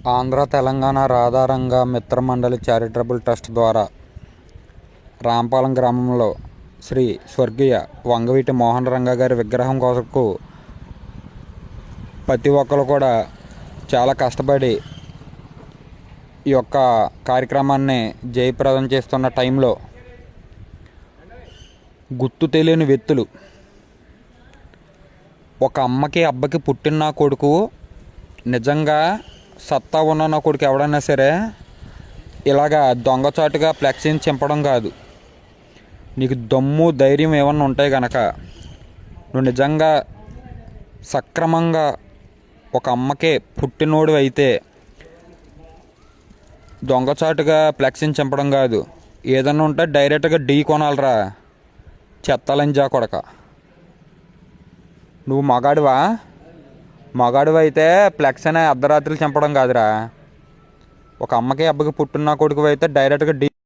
Andhra Telangana Radharanga మిత్రమండలి charitable trust ద్వారా రాంపాలెం గ్రామంలో శ్రీ స్వర్గీయ వంగవీటి మోహన రంగ గారి విగ్రహం కొరకు ప్రతి ఒక్కరు కూడా చాలా కష్టపడి ఈ యొక్క కార్యక్రమాన్ని జయప్రదం చేస్తున్న టైంలో గుర్తు తెలియని వ్యక్తులు ఒక అమ్మకి అబ్బకి పుట్టిన నా కొడుకు నిజంగా సత్తా ఉన్న నా కొడుకు ఎవడైనా సరే ఇలాగా దొంగచాటుగా ఫ్లెక్సీని చింపడం కాదు. నీకు దమ్ము ధైర్యం ఏమన్నా ఉంటాయి కనుక నువ్వు నిజంగా సక్రమంగా ఒక అమ్మకే పుట్టినోడు అయితే దొంగచాటుగా ఫ్లెక్సీని చింపడం కాదు, ఏదన్నా ఉంటే డైరెక్ట్గా ఢీ కొనాలరా చెత్తాలని కొడక. నువ్వు మగాడివి అయితే ఫ్లెక్స్ అనే అర్ధరాత్రులు చంపడం కాదురా. ఒక అమ్మకి అబ్బకి పుట్టిన కొడుకు అయితే డైరెక్ట్గా